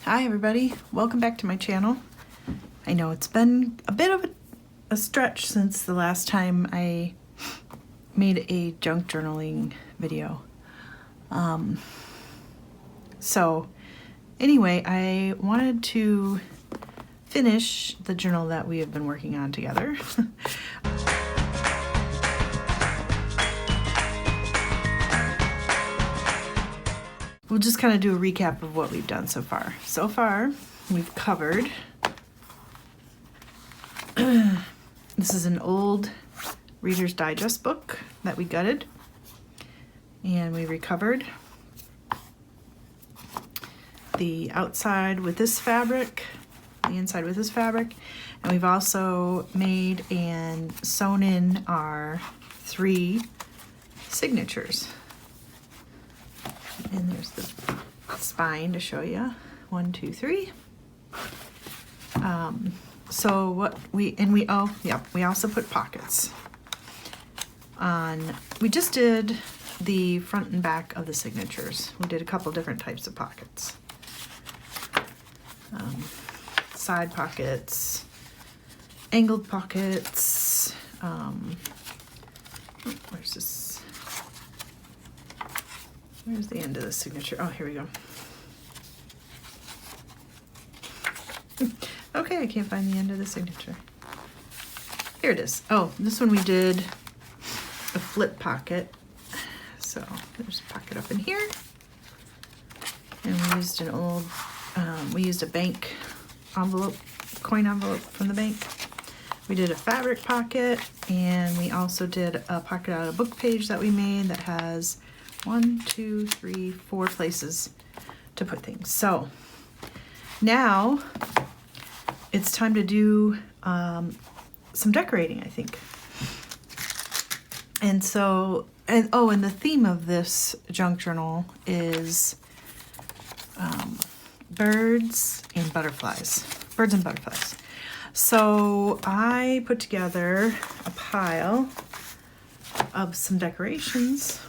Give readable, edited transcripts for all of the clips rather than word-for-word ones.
Hi everybody, welcome back to my channel. I know it's been a bit of a stretch since the last time I made a junk journaling video. So anyway, I wanted to finish the journal that we have been working on together. We'll just kind of do a recap of what we've done so far. So far, we've covered, this is an old Reader's Digest book that we gutted, and we recovered the outside with this fabric, the inside with this fabric, and we've also made and sewn in our 3 signatures. And there's the spine to show you. 1, 2, 3. So what we also put pockets on. We just did the front and back of the signatures. We did a couple different types of pockets. Side pockets, angled pockets. Where's this? Where's the end of the signature? Oh, here we go. Okay, I can't find the end of the signature. Here it is. Oh, this one we did a flip pocket. So there's a pocket up in here. And we used an old, we used a bank envelope, coin envelope from the bank. We did a fabric pocket, and we also did a pocket out of a book page that we made that has 1, 2, 3, 4 places to put things. So now it's time to do some decorating, I think. And so, and the theme of this junk journal is birds and butterflies. Birds and butterflies. So I put together a pile of some decorations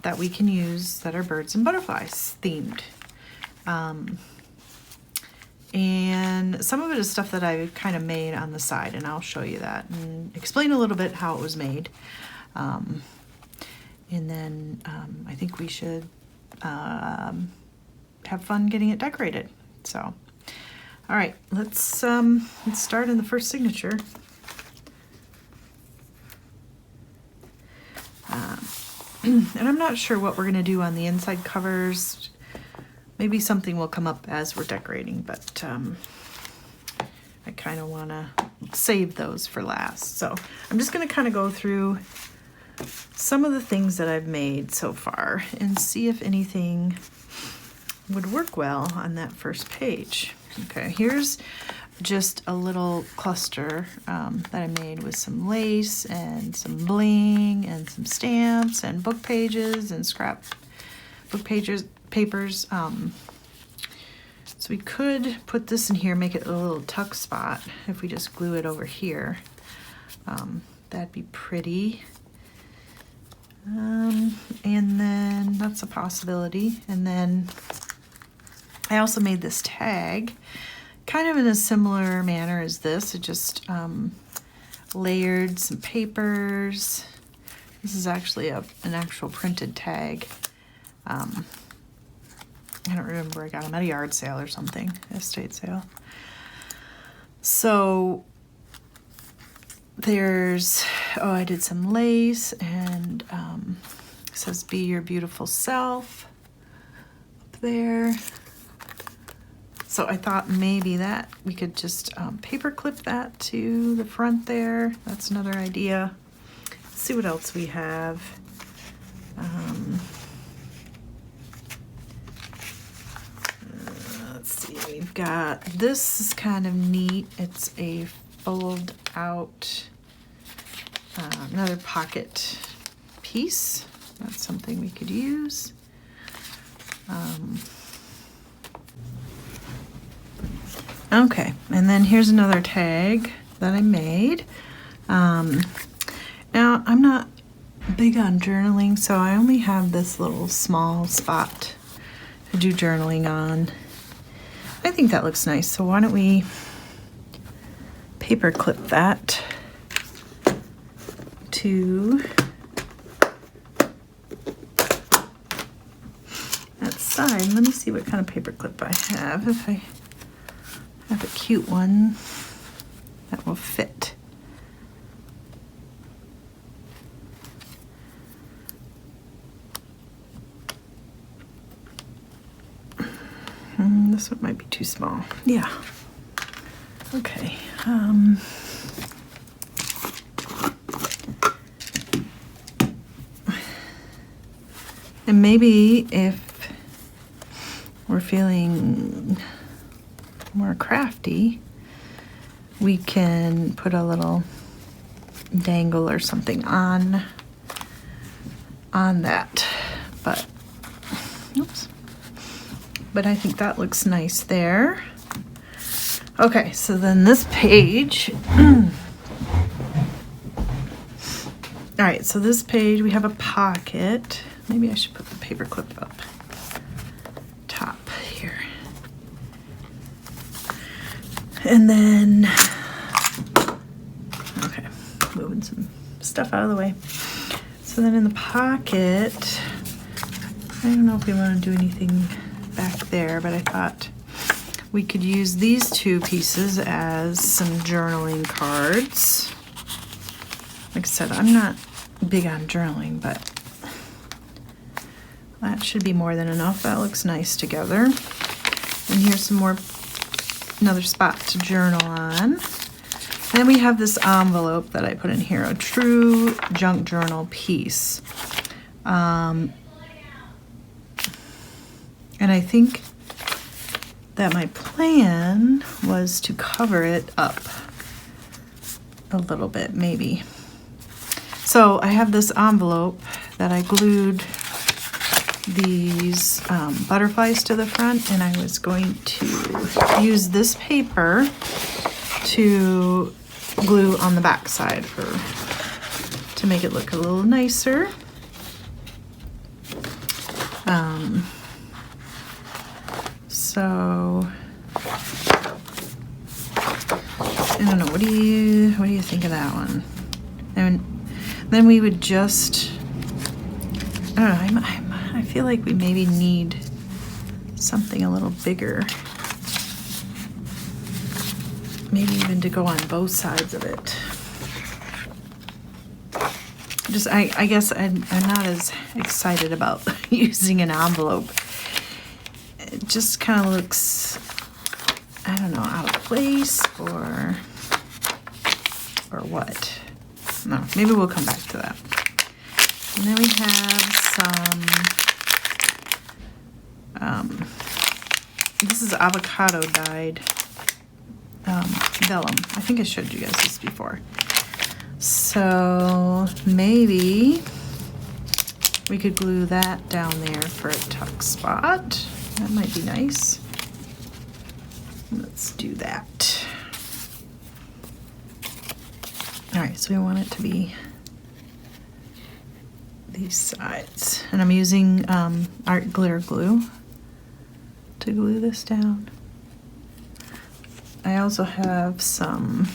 that we can use that are birds and butterflies themed. And some of it is stuff that I kind of made on the side, and I'll show you that and explain a little bit how it was made. And then I think we should have fun getting it decorated. So, all right, let's start in the first signature. And I'm not sure what we're going to do on the inside covers. Maybe something will come up as we're decorating, but I kind of want to save those for last. So I'm just going to kind of go through some of the things that I've made so far and see if anything would work well on that first page. Okay, here's just a little cluster that I made with some lace and some bling and some stamps and book pages and scrap book papers. So we could put this in here, make it a little tuck spot if we just glue it over here. That'd be pretty. And then that's a possibility. And then I also made this tag kind of in a similar manner as this. It just layered some papers. This is actually an actual printed tag. I don't remember where I got them, at a yard sale or something, estate sale. So there's, I did some lace, and it says be your beautiful self up there. So I thought maybe that we could just paper clip that to the front there. That's another idea. Let's see what else we have. Let's see, we've got, this is kind of neat. It's a fold out, another pocket piece. That's something we could use. Okay, and then here's another tag that I made. Now, I'm not big on journaling, so I only have this little small spot do journaling on. I think that looks nice. So why don't we paper clip that to that side. Let me see what kind of paper clip I have. If I have a cute one that will fit. This one might be too small. Yeah. Okay. And maybe if we're feeling more crafty, we can put a little dangle or something on that. But, oops. But I think that looks nice there. Okay, so then this page. All right, so this page, we have a pocket. Maybe I should put the paper clip up top here. And then, okay, moving some stuff out of the way. So then in the pocket, I don't know if we want to do anything back there, but I thought we could use these two pieces as some journaling cards. Like I said, I'm not big on journaling, but that should be more than enough. That looks nice together. And here's another spot to journal on. And then we have this envelope that I put in here, a true junk journal piece. And I think that my plan was to cover it up a little bit, maybe. So I have this envelope that I glued these butterflies to the front, and I was going to use this paper to glue on the back side to make it look a little nicer. So I don't know. What do you think of that one? And then we would just, I don't know. I feel like we maybe need something a little bigger. Maybe even to go on both sides of it. Just I guess I'm not as excited about using an envelope. It just kind of looks, I don't know, out of place or what. No, maybe we'll come back to that. And then we have some, this is avocado dyed vellum. I think I showed you guys this before. So maybe we could glue that down there for a tuck spot. That might be nice. Let's do that. All right, so we want it to be these sides. And I'm using art glitter glue to glue this down. I also have some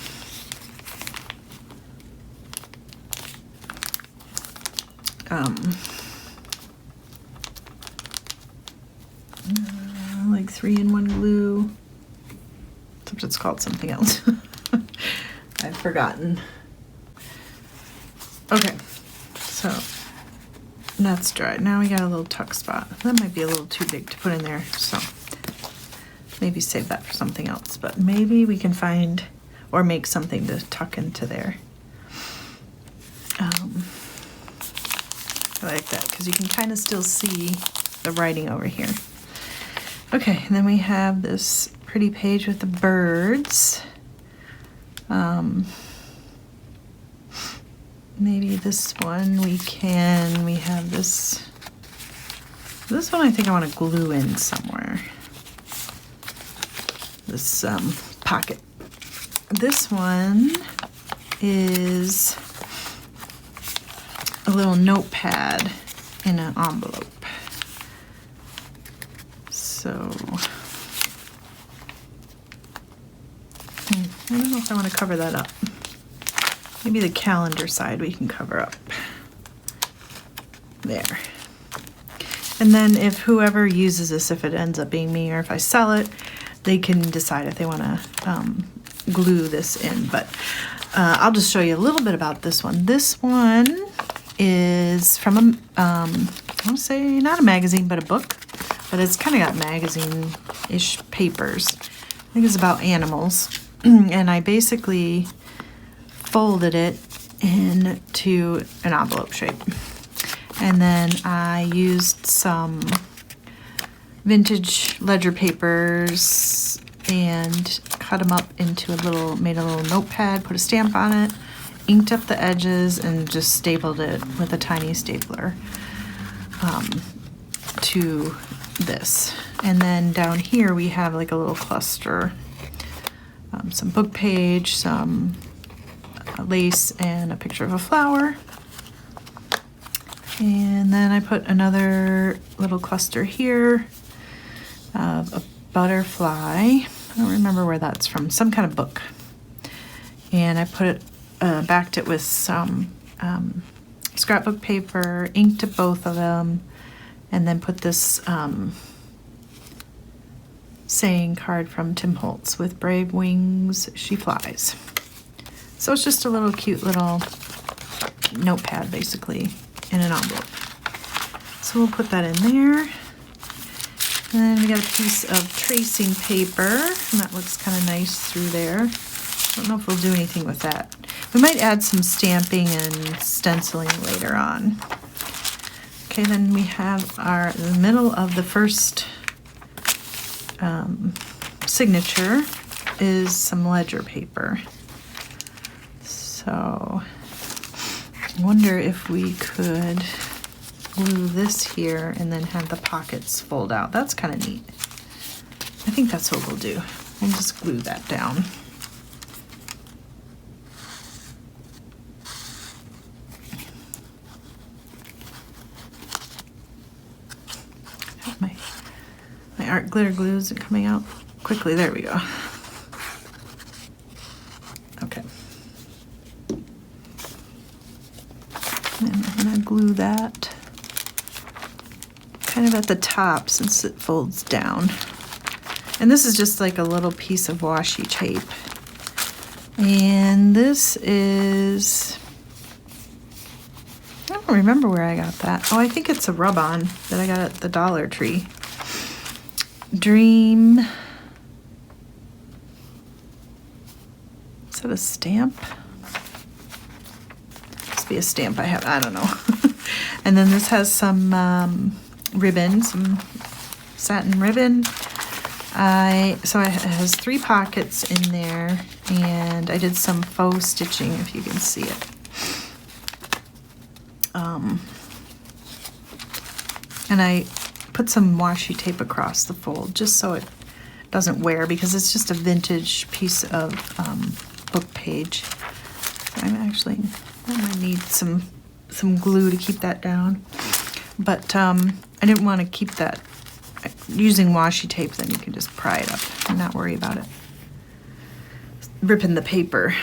like 3-in-1 glue. Except it's called something else. I've forgotten. Okay, so that's dry. Now we got a little tuck spot. That might be a little too big to put in there, so maybe save that for something else. But maybe we can find or make something to tuck into there. I like that because you can kind of still see the writing over here. Okay, and then we have this pretty page with the birds. Maybe this one we have this one I think I want to glue in somewhere. This pocket. This one is a little notepad in an envelope. So, I don't know if I want to cover that up. Maybe the calendar side we can cover up. There. And then if whoever uses this, if it ends up being me or if I sell it, they can decide if they want to glue this in. But I'll just show you a little bit about this one. This one is from a, I want to say not a magazine, but a book. But it's kind of got magazine-ish papers. I think it's about animals. And I basically folded it into an envelope shape. And then I used some vintage ledger papers and cut them up into made a little notepad, put a stamp on it, inked up the edges, and just stapled it with a tiny stapler to this. And then down here we have like a little cluster, some book page, some lace, and a picture of a flower. And then I put another little cluster here of a butterfly. I don't remember where that's from, some kind of book. And I put it, backed it with some scrapbook paper, inked up both of them, and then put this saying card from Tim Holtz, "With brave wings she flies." So it's just a little cute little notepad basically in an envelope. So we'll put that in there. And then we got a piece of tracing paper, and that looks kind of nice through there. I don't know if we'll do anything with that. We might add some stamping and stenciling later on. Okay, then we have the middle of the first signature is some ledger paper. So I wonder if we could glue this here and then have the pockets fold out. That's kind of neat. I think that's what we'll do. We'll just glue that down. My art glitter glue isn't coming out quickly. There we go. Okay. And I'm gonna glue that kind of at the top since it folds down. And this is just like a little piece of washi tape. And this is, I don't remember where I got that. Oh, I think it's a rub-on that I got at the Dollar Tree. Dream. Is that a stamp? Must be a stamp I have. I don't know. And then this has some ribbon, some satin ribbon. So it has 3 pockets in there, and I did some faux stitching, if you can see it. And I put some washi tape across the fold just so it doesn't wear, because it's just a vintage piece of book page. I might need some glue to keep that down, but I didn't want to keep that. Using washi tape, then you can just pry it up and not worry about it ripping the paper.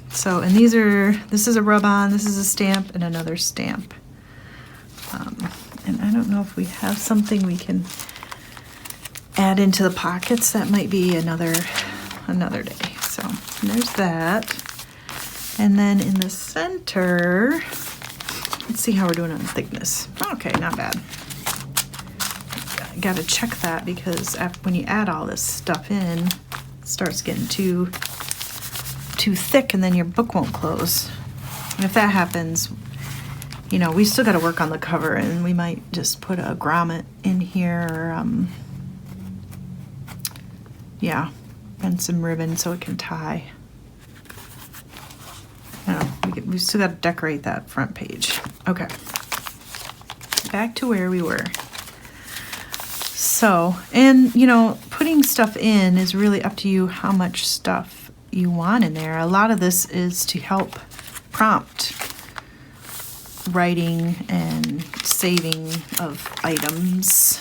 So, and this is a rub-on, this is a stamp, and another stamp. And I don't know if we have something we can add into the pockets. That might be another day. So there's that. And then in the center, let's see how we're doing on thickness. Okay, not bad. Got to check that, because when you add all this stuff in, it starts getting too thick, and then your book won't close. And if that happens, you know, we still got to work on the cover, and we might just put a grommet in here, or yeah, and some ribbon so it can tie. I don't know, we still got to decorate that front page. Okay, back to where we were. So, and you know, putting stuff in is really up to you how much stuff you want in there. A lot of this is to help prompt writing and saving of items.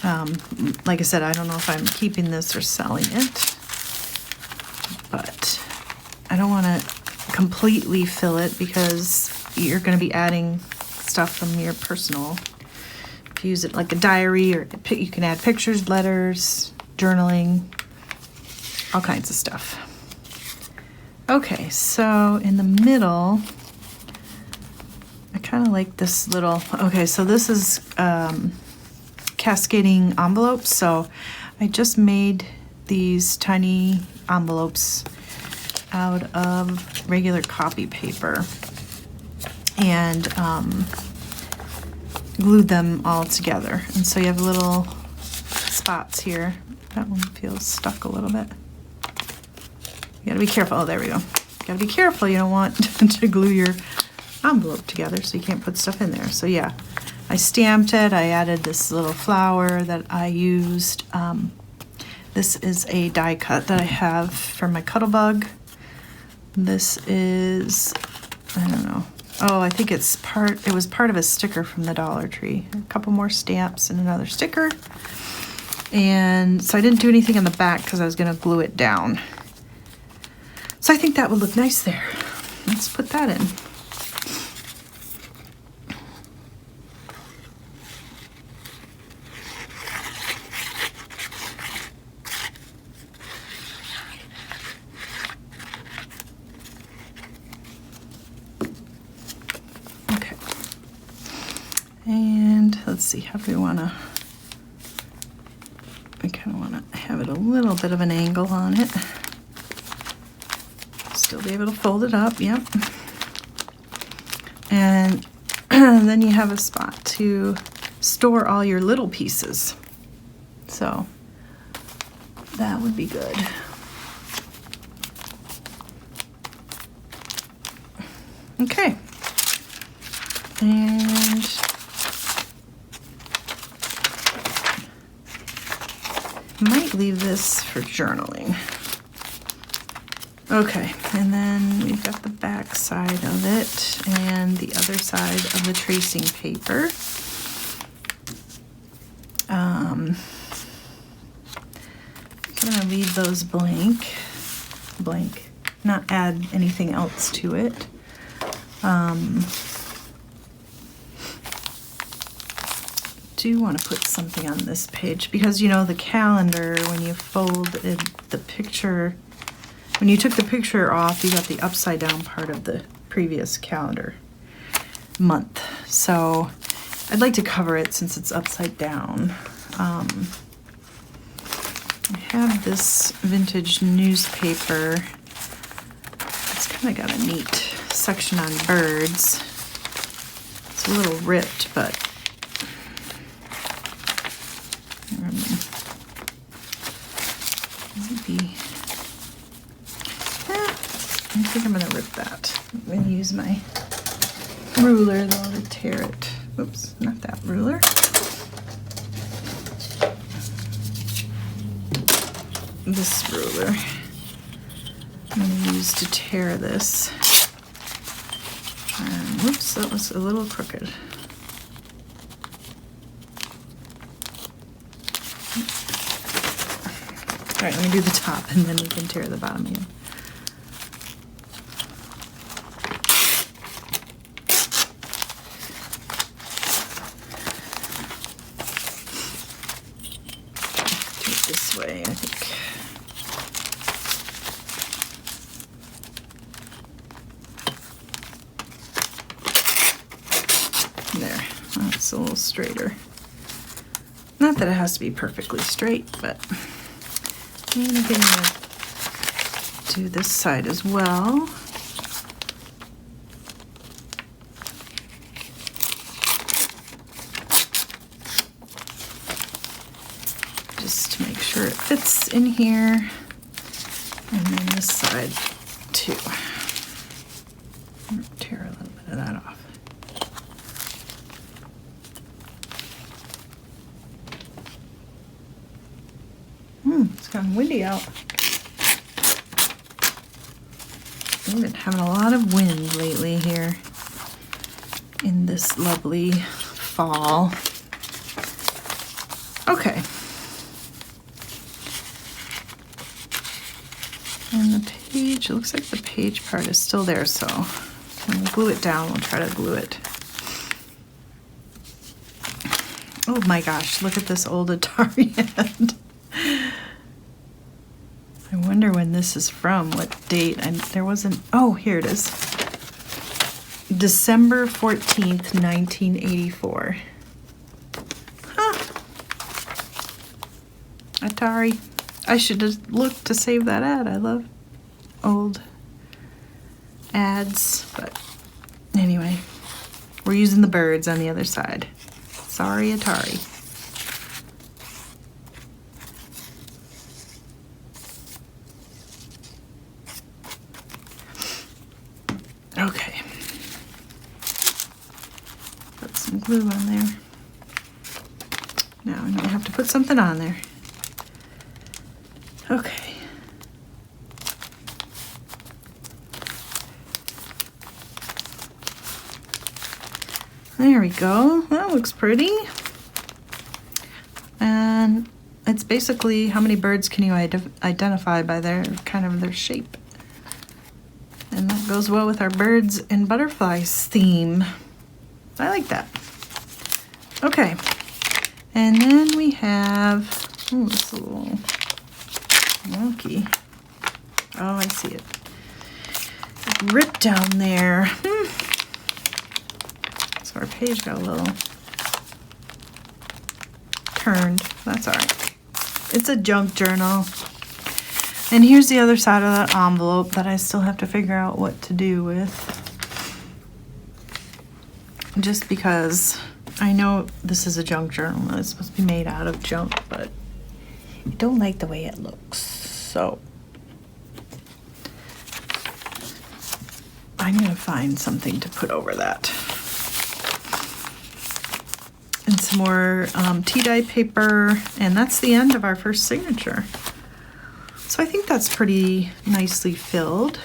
Like I said, I don't know if I'm keeping this or selling it, but I don't want to completely fill it because you're going to be adding stuff from your personal. If you use it like a diary, or you can add pictures, letters, journaling, all kinds of stuff. Okay, so in the middle, I kind of like this little, okay, so this is cascading envelopes. So I just made these tiny envelopes out of regular copy paper and glued them all together. And so you have little spots here. That one feels stuck a little bit. You gotta be careful. Oh, there we go. You gotta be careful. You don't want to glue your envelope together so you can't put stuff in there. So yeah, I stamped it. I added this little flower that I used. This is a die cut that I have for my Cuttlebug. This is, I don't know. Oh, I think it was part of a sticker from the Dollar Tree. A couple more stamps and another sticker. And so I didn't do anything on the back because I was gonna glue it down. So I think that would look nice there. Let's put that in. Okay. And let's see, how do we want to, I kind of want to have it a little bit of an angle on it. Still be able to fold it up, yep. And then you have a spot to store all your little pieces. So that would be good. Okay. And I might leave this for journaling. Okay, and then we've got the back side of it and the other side of the tracing paper. I'm gonna leave those blank, not add anything else to it. Do want to put something on this page because, you know, the calendar, when you fold it, the picture, when you took the picture off, you got the upside down part of the previous calendar month. So I'd like to cover it since it's upside down. I have this vintage newspaper. It's kind of got a neat section on birds. It's a little ripped, but maybe. I think I'm going to rip that. I'm going to use my ruler though to tear it. Oops, not that ruler. This ruler I'm going to use to tear this. And whoops, that was a little crooked. All right, let me do the top and then we can tear the bottom again. Do it this way, I think. There, that's a little straighter. Not that it has to be perfectly straight, but I'm going to do this side as well. Just to make sure it fits in here. And then this side too. Tear a little bit of that off. It's gotten windy out. We've been having a lot of wind lately here in this lovely fall. Okay, page. It looks like the page part is still there, so when we glue it down, we'll try to glue it. Oh my gosh, look at this old Atari hand. I wonder when this is from, what date. There wasn't, oh, here it is. December 14th, 1984. Huh. Atari. I should have looked to save that ad. I love old ads, but anyway, we're using the birds on the other side. Sorry, Atari. Okay. Put some glue on there. Now I know I have to put something on there. Okay. There we go. That looks pretty. And it's basically how many birds can you identify by their kind of their shape. And that goes well with our birds and butterflies theme. I like that. Okay. And then we have, oh, it's a little wonky. Oh, I see it. Ripped down there. So our page got a little turned. That's all right. It's a junk journal. And here's the other side of that envelope that I still have to figure out what to do with. Just because I know this is a junk journal. It's supposed to be made out of junk, but I don't like the way it looks. So I'm going to find something to put over that. And some more tea dye paper, and that's the end of our first signature. So I think that's pretty nicely filled.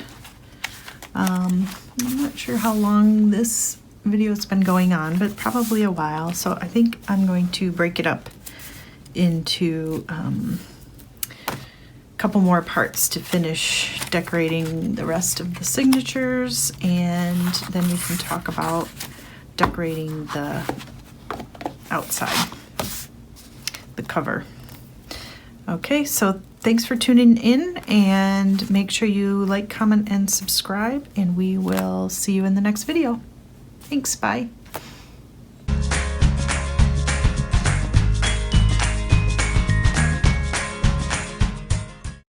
I'm not sure how long this video has been going on, but probably a while. So I think I'm going to break it up into a couple more parts to finish decorating the rest of the signatures, and then we can talk about decorating the outside, the cover. Okay, so thanks for tuning in, and make sure you like, comment, and subscribe, and we will see you in the next video. Thanks, bye.